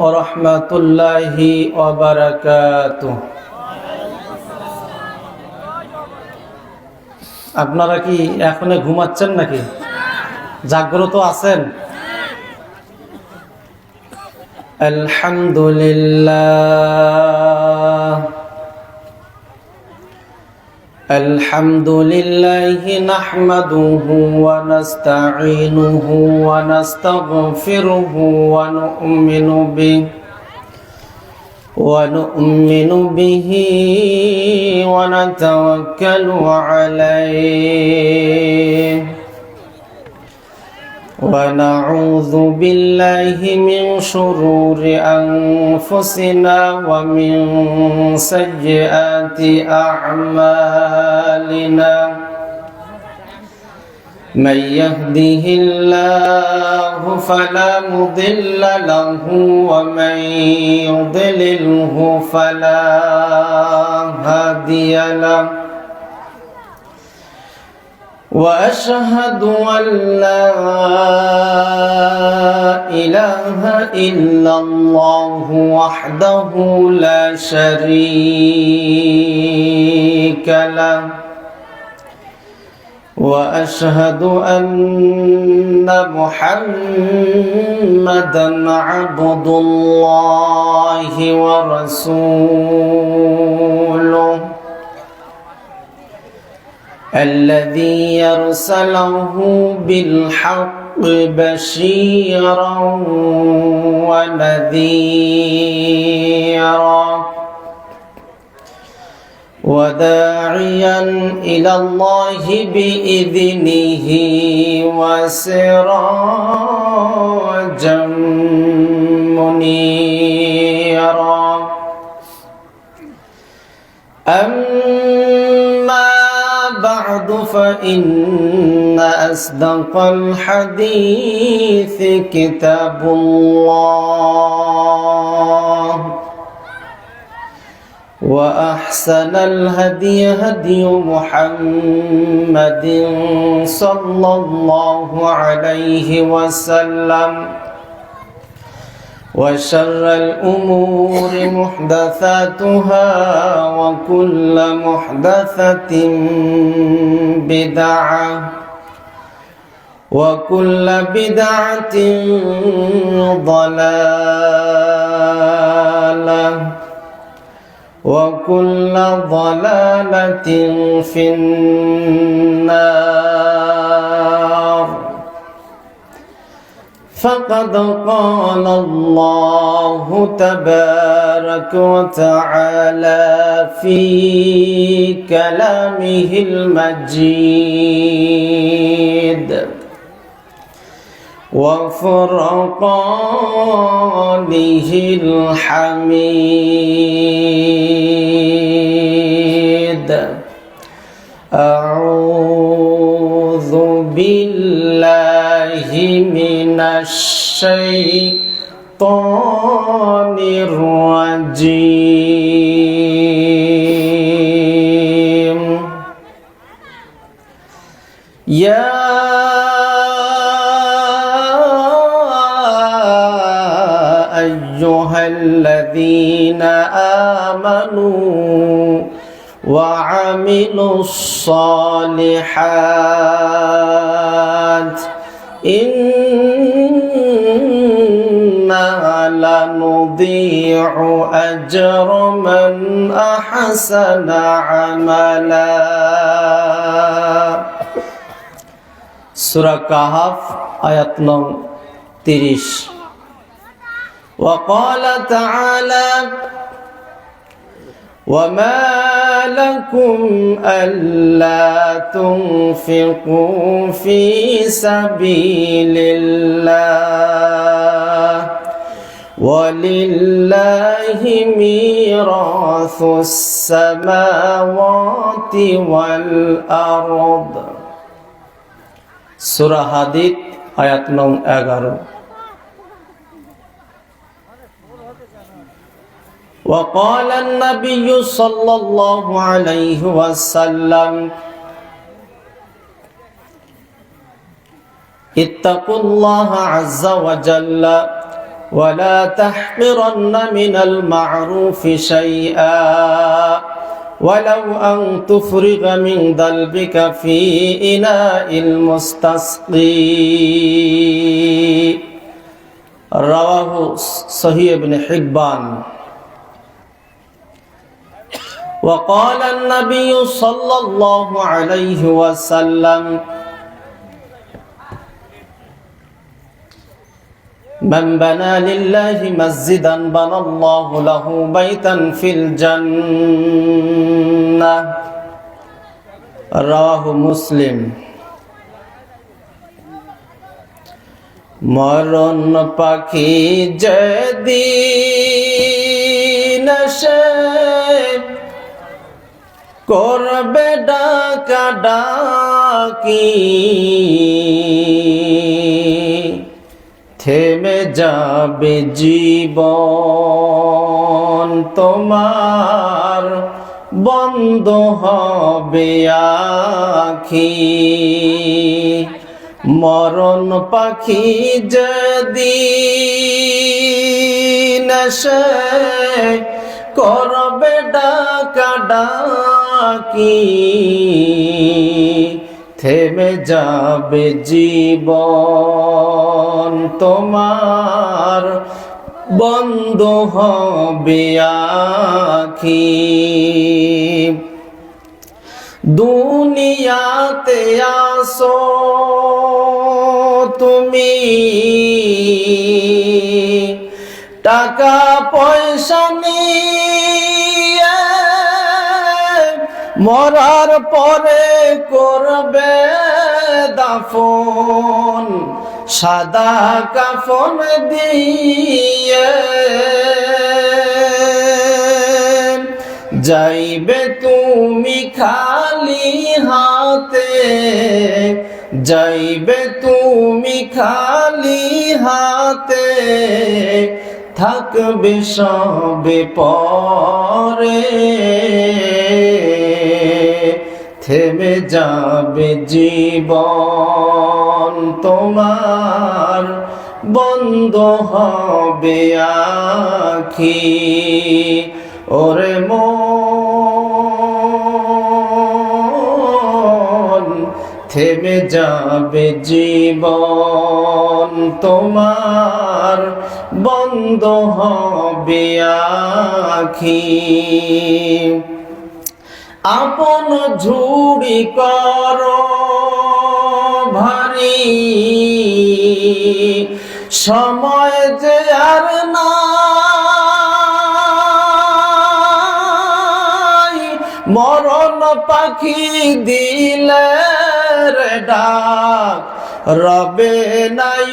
ওরহমাতুল্লাহি ওয়া বারাকাতুহু। আপনারা কি এখনো ঘুমাচ্ছেন নাকি জাগ্রত আছেন? আলহামদুলিল্লাহ আলহামদুলিল্লাহি নাহমাদুহু ওয়া নাস্তাঈনুহু ওয়া নাস্তাগফিরুহু ওয়া নু'মিनु বিহি ওয়া নাতাওয়াক্কালু আলাইহি ওয়া নাউযু বিল্লাহি মিন শুরুরি আনফুসিনা ওয়া মিন সাইয়্যাতি আ'মালিনা। من يهده الله فلا مضل له ومن يضلله فلا هادي له وأشهد أن لا إله إلا الله وحده لا شريك له وأشهد أن محمدًا عبد الله ورسوله الذي يرسله بالحق بشيرا ونذيرا وداعيا إلى الله بإذنه وسراجا منيرا. أما بعد فإن أصدق الحديث كتاب الله وأحسن الهدي هدي محمد صلى الله عليه وسلم وشر الأمور محدثاتها وكل محدثة بدعة وكل بدعة ضلالة وكل ضلالة في النار. فقد قال الله تبارك وتعالى في كلامه المجيد وفرقانه الحميد. أعوذ بالله من الشيطان الرجيم. يا أيها الذين آمنوا وعملوا الصالحات إنا لا نضيع أجر من أحسن عملا. সূরা কাহাফ আয়াত নং 30। وقال تعالى وما لكم ألا تنفقوا في سبيل الله ولله ميراث السماوات والأرض. সূরা হাদীদ আয়াত নং 11। وقال النبي صلى الله عليه وسلم اتقوا الله عز وجل ولا تحقرن من المعروف شيئا ولو أن تفرغ من ذلبك في إناء المستسقي رواه صحيح ابن حبان وقال النبي صلى الله عليه وسلم من بنى لله مسجدا بنى الله له بيتا في الجنة رواه مسلم মরণ পাখি যেদিন আসে করবে ডাকা ডাকি থেমে যাবে জীবন তোমার বন্ধ হবে আখি মরণ পাখি যেদিন আসে করবে ডাকা ডাকি থেমে যাবে জীবন তোমার বন্ধ হবে আখি দুনিয়াতে আসো তুমি টাকা পয়সা নিয়ে মরার পরে করবে দাফন সাদা কাফন দিয়ে যাইবে তুমি খালি হাতে যাইবে তুমি খালি হাতে থাকবে সবে পরে থেমে যাবে জীবন তোমার বন্ধ হবে আখি ওরে মন থেমে যাবে জীবন তোমার বন্ধ হবে আখি আপন ঝুড়ি করো ভারী সময় যে আর নাই মরণ পাখি দিলে ডাক রবে নাই